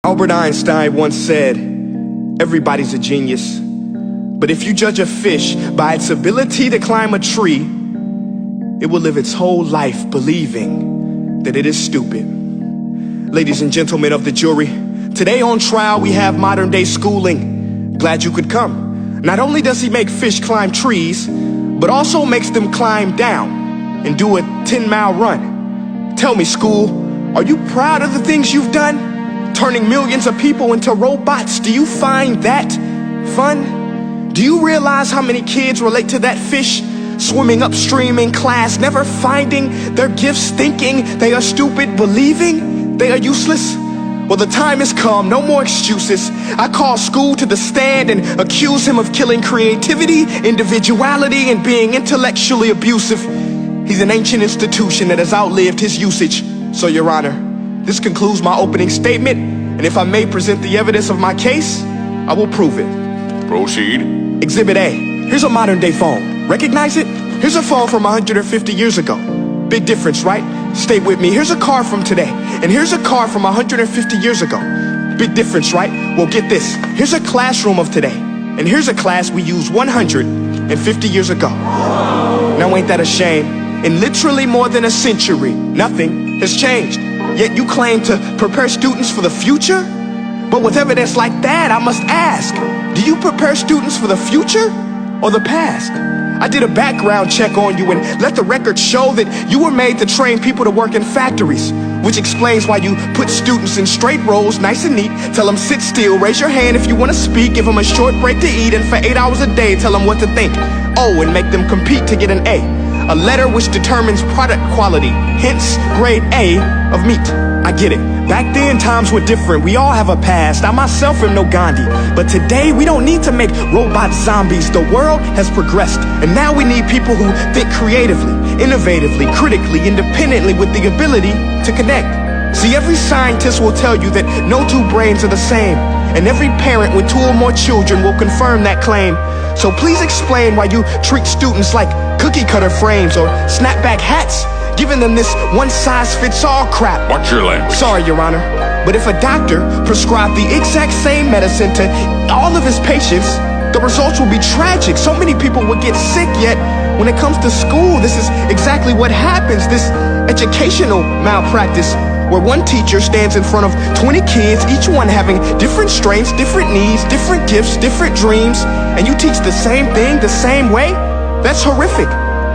Albert Einstein once said, everybody's a genius, but if you judge a fish by its ability to climb a tree, it will live its whole life believing that it is stupid. Ladies and gentlemen of the jury, today on trial we have modern day schooling. Glad you could come. Not only does he make fish climb trees, but also makes them climb down and do a 10-mile run. Tell me, school, are you proud of the things you've done? Turning millions of people into robots, do you find that fun? Do you realize how many kids relate to that fish swimming upstream in class, never finding their gifts, thinking they are stupid, believing they are useless? Well, the time has come, no more excuses. I call school to the stand and accuse him of killing creativity, individuality, and being intellectually abusive. He's an ancient institution that has outlived his usage. So, Your Honor, this concludes my opening statement, and if I may present the evidence of my case, I will prove it. Proceed. Exhibit A. Here's a modern day phone. Recognize it? Here's a phone from 150 years ago. Big difference, right? Stay with me. Here's a car from today, and here's a car from 150 years ago. Big difference, right? Well, get this. Here's a classroom of today, and here's a class we used 150 years ago. Now, ain't that a shame? In literally more than a century, nothing has changed. Yet you claim to prepare students for the future? But with evidence like that, I must ask, do you prepare students for the future or the past? I did a background check on you and let the record show that you were made to train people to work in factories, which explains why you put students in straight rows, nice and neat, tell them sit still, raise your hand if you want to speak, give them a short break to eat, and for 8 hours a day tell them what to think. Oh, and make them compete to get an A. A letter which determines product quality, hence grade A of meat. I get it. Back then, times were different. We all have a past. I myself am no Gandhi. But today, we don't need to make robot zombies. The world has progressed. And now we need people who think creatively, innovatively, critically, independently, with the ability to connect. See, every scientist will tell you that no two brains are the same. And every parent with 2 or more children will confirm that claim. So please explain why you treat students like cookie cutter frames or snapback hats, giving them this one-size-fits-all crap. Watch your language. Sorry, Your Honor, but if a doctor prescribed the exact same medicine to all of his patients, the results will be tragic. So many people would get sick, yet when it comes to school, this is exactly what happens. This educational malpractice, where one teacher stands in front of 20 kids, each one having different strengths, different needs, different gifts, different dreams, and you teach the same thing the same way? That's horrific.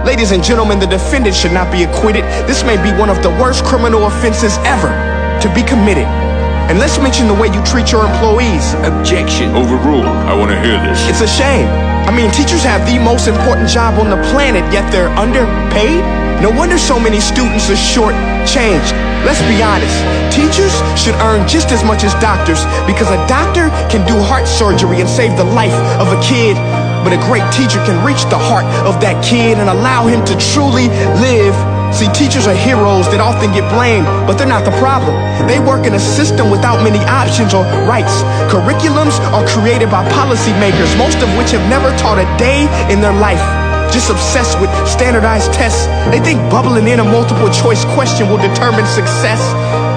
Ladies and gentlemen, the defendant should not be acquitted. This may be one of the worst criminal offenses ever to be committed. And let's mention the way you treat your employees. Objection. Overruled. I want to hear this. It's a shame. I mean, teachers have the most important job on the planet, yet they're underpaid? No wonder so many students are short-changed. Let's be honest, teachers should earn just as much as doctors, because a doctor can do heart surgery and save the life of a kid, but a great teacher can reach the heart of that kid and allow him to truly live. See, teachers are heroes that often get blamed, but they're not the problem. They work in a system without many options or rights. Curriculums are created by policymakers, most of which have never taught a day in their life. Just obsessed with standardized tests. They think bubbling in a multiple choice question will determine success.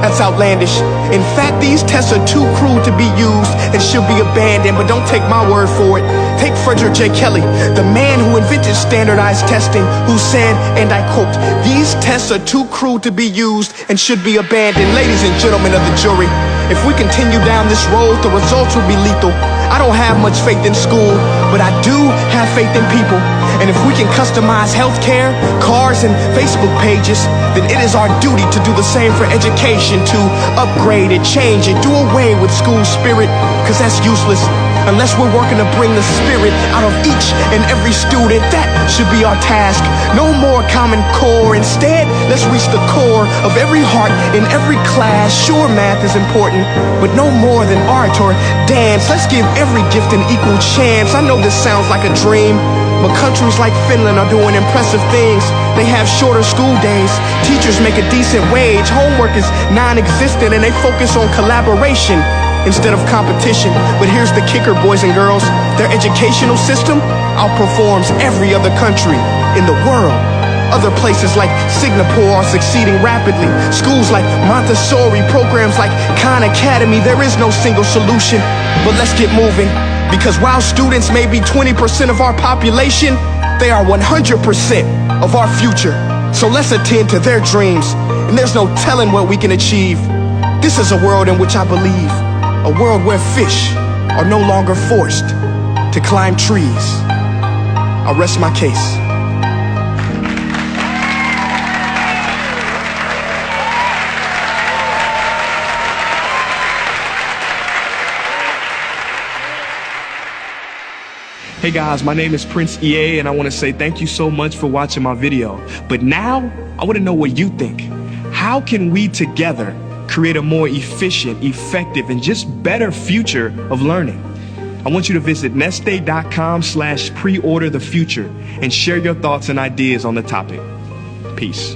That's outlandish. In fact, these tests are too cruel to be used and should be abandoned, but don't take my word for it. Take Frederick J. Kelly, the man who invented standardized testing, who said, and I quote, "These tests are too cruel to be used and should be abandoned." Ladies and gentlemen of the jury, if we continue down this road, the results will be lethal. I don't have much faith in school, but I do have faith in people. And if we can customize healthcare, cars, and Facebook pages, then it is our duty to do the same for education, to upgrade it, change it, do away with school spirit, because that's useless. Unless we're working to bring the spirit out of each and every student, that should be our task. No more Common Core. Instead, let's reach the core of every heart in every class. Sure, math is important, but no more than art or dance. Let's give every gift an equal chance. I know this sounds like a dream, but countries like Finland are doing impressive things. They have shorter school days, teachers make a decent wage, homework is non-existent, and they focus on collaboration instead of competition. But here's the kicker, boys and girls. Their educational system outperforms every other country in the world. Other places like Singapore are succeeding rapidly. Schools like Montessori, programs like Khan Academy, there is no single solution. But let's get moving, because while students may be 20% of our population, they are 100% of our future. So let's attend to their dreams, and there's no telling what we can achieve. This is a world in which I believe, a world where fish are no longer forced to climb trees. I rest my case. Hey guys, my name is Prince EA, and I want to say thank you so much for watching my video. But now, I want to know what you think. How can we together create a more efficient, effective, and just better future of learning? I want you to visit nestday.com/preorder the future and share your thoughts and ideas on the topic. Peace.